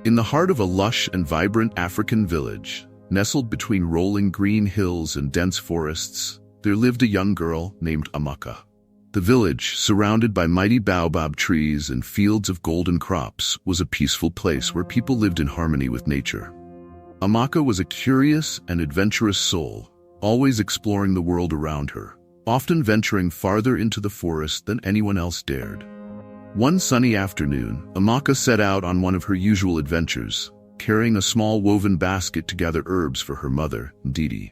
In the heart of a lush and vibrant African village, nestled between rolling green hills and dense forests, there lived a young girl named Amaka. The village, surrounded by mighty baobab trees and fields of golden crops, was a peaceful place where people lived in harmony with nature. Amaka was a curious and adventurous soul, always exploring the world around her, often venturing farther into the forest than anyone else dared. One sunny afternoon, Amaka set out on one of her usual adventures, carrying a small woven basket to gather herbs for her mother, Ndidi.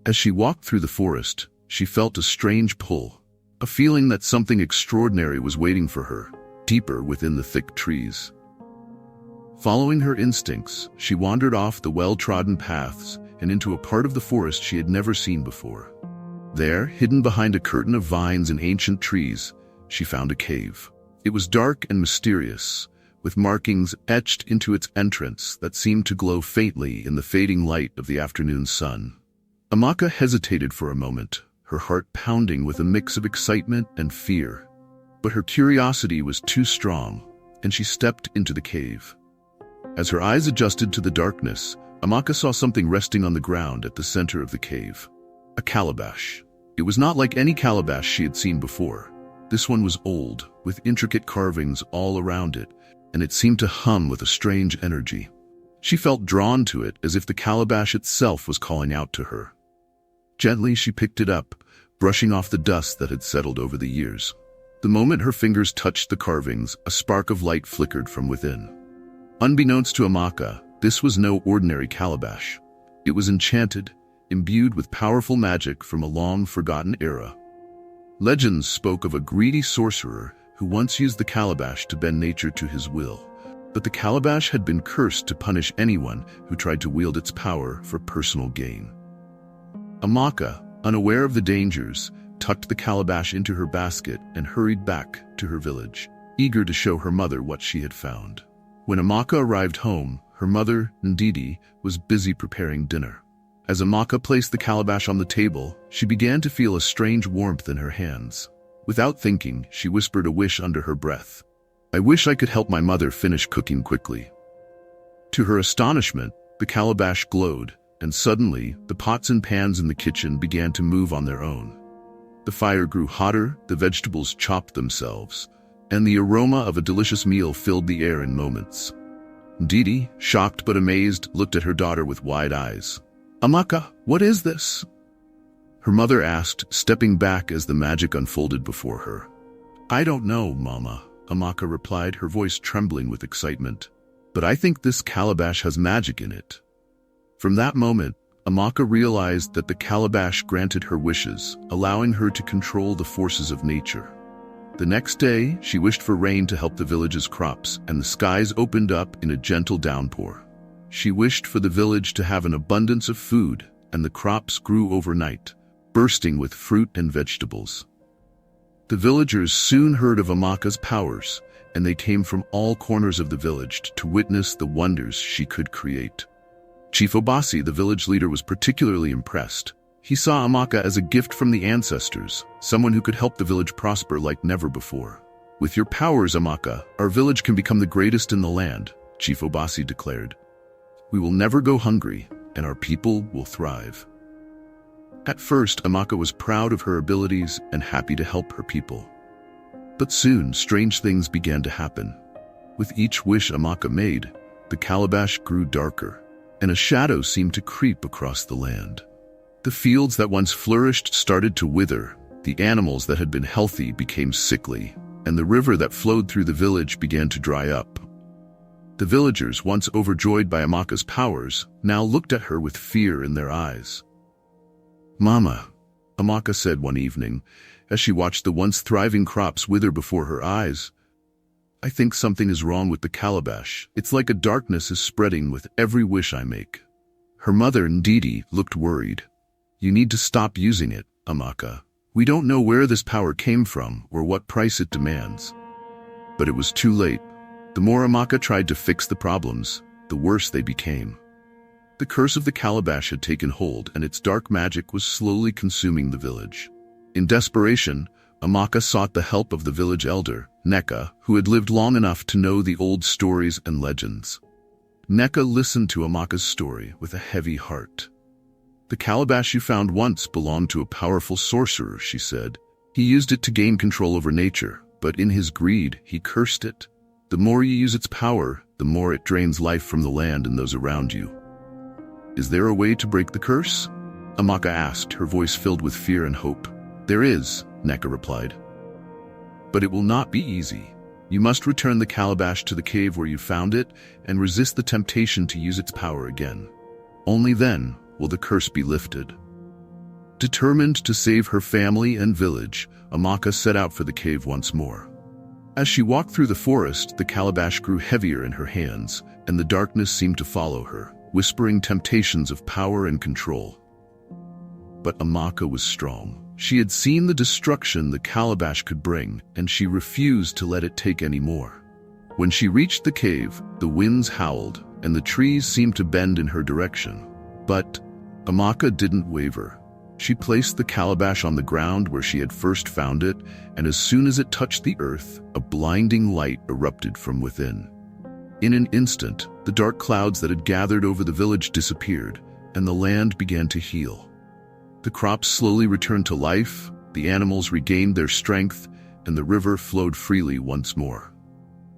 As she walked through the forest, she felt a strange pull, a feeling that something extraordinary was waiting for her, deeper within the thick trees. Following her instincts, she wandered off the well-trodden paths and into a part of the forest she had never seen before. There, hidden behind a curtain of vines and ancient trees, she found a cave. It was dark and mysterious, with markings etched into its entrance that seemed to glow faintly in the fading light of the afternoon sun. Amaka hesitated for a moment, her heart pounding with a mix of excitement and fear. But her curiosity was too strong, and she stepped into the cave. As her eyes adjusted to the darkness, Amaka saw something resting on the ground at the center of the cave. A calabash. It was not like any calabash she had seen before. This one was old, with intricate carvings all around it, and it seemed to hum with a strange energy. She felt drawn to it as if the calabash itself was calling out to her. Gently she picked it up, brushing off the dust that had settled over the years. The moment her fingers touched the carvings, a spark of light flickered from within. Unbeknownst to Amaka, this was no ordinary calabash. It was enchanted, imbued with powerful magic from a long-forgotten era. Legends spoke of a greedy sorcerer who once used the calabash to bend nature to his will. But the calabash had been cursed to punish anyone who tried to wield its power for personal gain. Amaka, unaware of the dangers, tucked the calabash into her basket and hurried back to her village, eager to show her mother what she had found. When Amaka arrived home, her mother, Ndidi, was busy preparing dinner. As Amaka placed the calabash on the table, she began to feel a strange warmth in her hands. Without thinking, she whispered a wish under her breath. "I wish I could help my mother finish cooking quickly." To her astonishment, the calabash glowed, and suddenly, the pots and pans in the kitchen began to move on their own. The fire grew hotter, the vegetables chopped themselves, and the aroma of a delicious meal filled the air in moments. Ndidi, shocked but amazed, looked at her daughter with wide eyes. "Amaka, what is this?" Her mother asked, stepping back as the magic unfolded before her. "I don't know, Mama," Amaka replied, her voice trembling with excitement. "But I think this calabash has magic in it." From that moment, Amaka realized that the calabash granted her wishes, allowing her to control the forces of nature. The next day, she wished for rain to help the village's crops, and the skies opened up in a gentle downpour. She wished for the village to have an abundance of food, and the crops grew overnight, bursting with fruit and vegetables. The villagers soon heard of Amaka's powers, and they came from all corners of the village to witness the wonders she could create. Chief Obasi, the village leader, was particularly impressed. He saw Amaka as a gift from the ancestors, someone who could help the village prosper like never before. "With your powers, Amaka, our village can become the greatest in the land," Chief Obasi declared. "We will never go hungry, and our people will thrive." At first, Amaka was proud of her abilities and happy to help her people. But soon, strange things began to happen. With each wish Amaka made, the calabash grew darker, and a shadow seemed to creep across the land. The fields that once flourished started to wither, the animals that had been healthy became sickly, and the river that flowed through the village began to dry up. The villagers, once overjoyed by Amaka's powers, now looked at her with fear in their eyes. "Mama," Amaka said one evening, as she watched the once thriving crops wither before her eyes, "I think something is wrong with the calabash. It's like a darkness is spreading with every wish I make." Her mother, Ndidi, looked worried. "You need to stop using it, Amaka. We don't know where this power came from or what price it demands." But it was too late. The more Amaka tried to fix the problems, the worse they became. The curse of the calabash had taken hold, and its dark magic was slowly consuming the village. In desperation, Amaka sought the help of the village elder, Neka, who had lived long enough to know the old stories and legends. Neka listened to Amaka's story with a heavy heart. "The calabash you found once belonged to a powerful sorcerer," she said. "He used it to gain control over nature, but in his greed, he cursed it. The more you use its power, the more it drains life from the land and those around you." "Is there a way to break the curse?" Amaka asked, her voice filled with fear and hope. "There is," Neka replied. "But it will not be easy. You must return the calabash to the cave where you found it and resist the temptation to use its power again. Only then will the curse be lifted." Determined to save her family and village, Amaka set out for the cave once more. As she walked through the forest, the calabash grew heavier in her hands, and the darkness seemed to follow her, whispering temptations of power and control. But Amaka was strong. She had seen the destruction the calabash could bring, and she refused to let it take any more. When she reached the cave, the winds howled, and the trees seemed to bend in her direction. But Amaka didn't waver. She placed the calabash on the ground where she had first found it, and as soon as it touched the earth, a blinding light erupted from within. In an instant, the dark clouds that had gathered over the village disappeared, and the land began to heal. The crops slowly returned to life, the animals regained their strength, and the river flowed freely once more.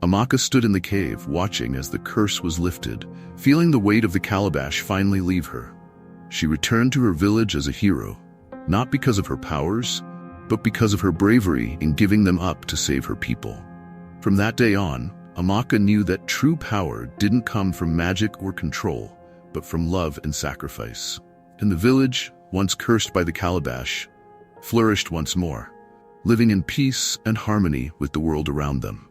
Amaka stood in the cave, watching as the curse was lifted, feeling the weight of the calabash finally leave her. She returned to her village as a hero, not because of her powers, but because of her bravery in giving them up to save her people. From that day on, Amaka knew that true power didn't come from magic or control, but from love and sacrifice. And the village, once cursed by the calabash, flourished once more, living in peace and harmony with the world around them.